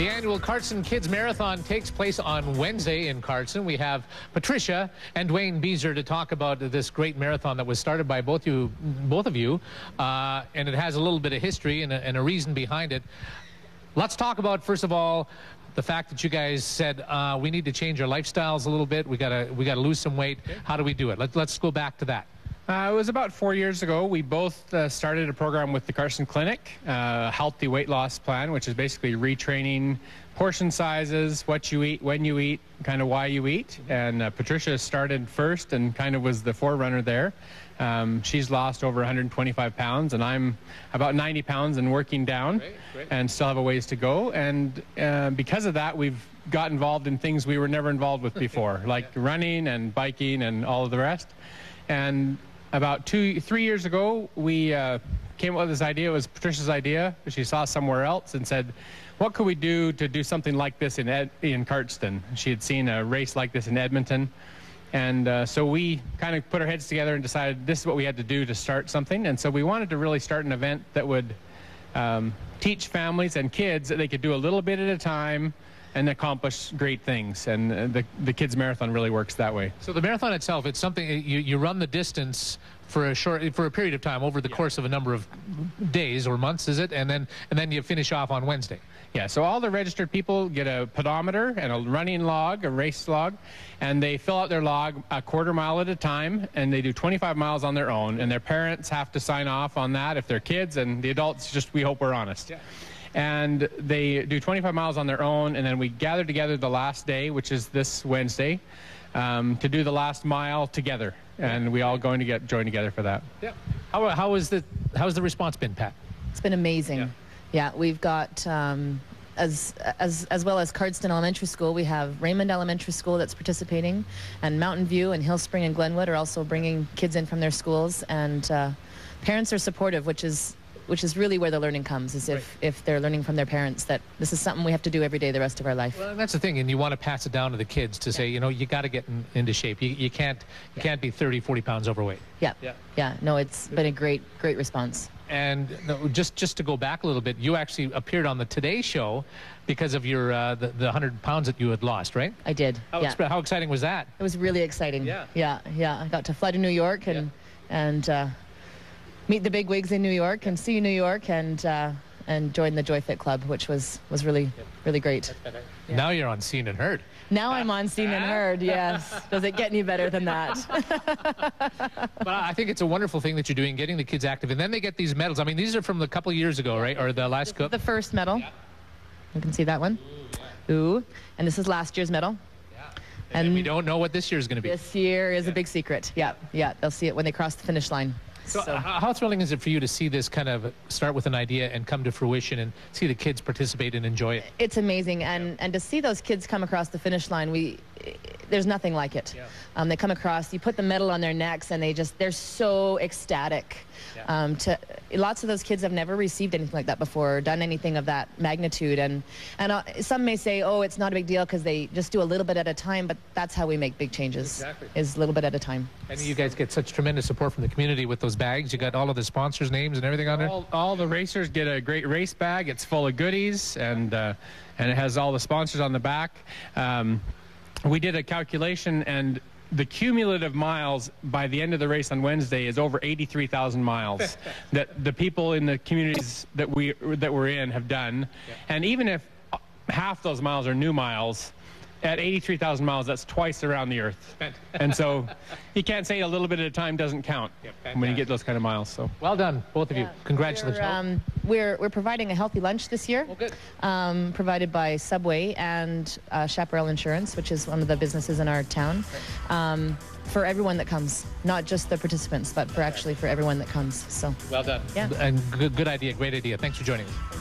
The annual Cardston Kids Marathon takes place on Wednesday in Cardston. We have Patricia and Dwayne Beezer to talk about this great marathon that was started by both of you, and it has a little bit of history and a reason behind it. Let's talk about, first of all, the fact that you guys said we need to change our lifestyles a little bit. We gotta lose some weight. Okay. How do we do it? Let's go back to that. It was about 4 years ago. We both started a program with the Cardston Clinic, healthy weight loss plan, which is basically retraining portion sizes, what you eat, when you eat, kind of why you eat. And Patricia started first and kind of was the forerunner there. She's lost over 125 pounds, and I'm about 90 pounds and working down. Great. And still have a ways to go. And because of that, we've got involved in things we were never involved with before, like running and biking and all of the rest. And about 3 years ago, we came up with this idea. It was Patricia's idea. She saw somewhere else and said, what could we do to do something like this in Cardston? She had seen a race like this in Edmonton. And so we kind of put our heads together and decided this is what we had to do to start something. And so we wanted to really start an event that would teach families and kids that they could do a little bit at a time and accomplish great things. And the Kids Marathon really works that way. So the marathon itself, it's something you run the distance for a period of time over the course of a number of days or months, is it? And then you finish off on Wednesday. Yeah, so all the registered people get a pedometer and a running log, a race log, and they fill out their log a quarter mile at a time, and they do 25 miles on their own, and their parents have to sign off on that if they're kids, and the adults just, we hope we're honest. Yeah. And they do 25 miles on their own, and then we gather together the last day, which is this Wednesday, to do the last mile together, and we all going to join together for that. Yeah. How's the response been, Pat? It's been amazing. Yeah, we've got as well as Cardston Elementary School, we have Raymond Elementary School that's participating, and Mountain View and Hill Spring and Glenwood are also bringing kids in from their schools, and parents are supportive, which is really where the learning comes, is if they're learning from their parents that this is something we have to do every day the rest of our life. Well, that's the thing, and you want to pass it down to the kids to say, you know, you got to get into shape. You can't be 30, 40 pounds overweight. Yeah. No, it's been a great response. And just to go back a little bit, you actually appeared on the Today Show because of your the 100 pounds that you had lost, right? I did. How exciting was that? It was really exciting. Yeah. I got to fly to New York and meet the big wigs in New York and see New York and join the Joy Fit Club, which was really great. Yeah. Now you're on Seen and Heard. Now I'm on Seen and Heard, yes. Does it get any better than that? But I think it's a wonderful thing that you're doing, getting the kids active. And then they get these medals. I mean, these are from a couple of years ago, right? Or the last couple? The first medal. Yeah. You can see that one. Ooh. And this is last year's medal. Yeah. And we don't know what this year is going to be. This year is a big secret. Yeah. They'll see it when they cross the finish line. So how thrilling is it for you to see this kind of start with an idea and come to fruition and see the kids participate and enjoy it? It's amazing. And to see those kids come across the finish line, there's nothing like it. Yeah. They come across, you put the medal on their necks, and they're so ecstatic. Yeah. Lots of those kids have never received anything like that before, or done anything of that magnitude. And some may say, oh, it's not a big deal because they just do a little bit at a time, but that's how we make big changes, is a little bit at a time. And you guys get such tremendous support from the community with those bags. You got all of the sponsors' names and everything on there? All the racers get a great race bag. It's full of goodies, and it has all the sponsors on the back. We did a calculation, and the cumulative miles by the end of the race on Wednesday is over 83,000 miles that the people in the communities that we're in have done. Yeah. And even if half those miles are new miles, at 83,000 miles, that's twice around the earth. And so you can't say a little bit at a time doesn't count when you get those kind of miles. So well done, both of you. Congratulations. We're providing a healthy lunch this year, provided by Subway and Chaparral Insurance, which is one of the businesses in our town, for everyone that comes, not just the participants, but for everyone that comes. So well done. Yeah. And good idea, great idea. Thanks for joining us.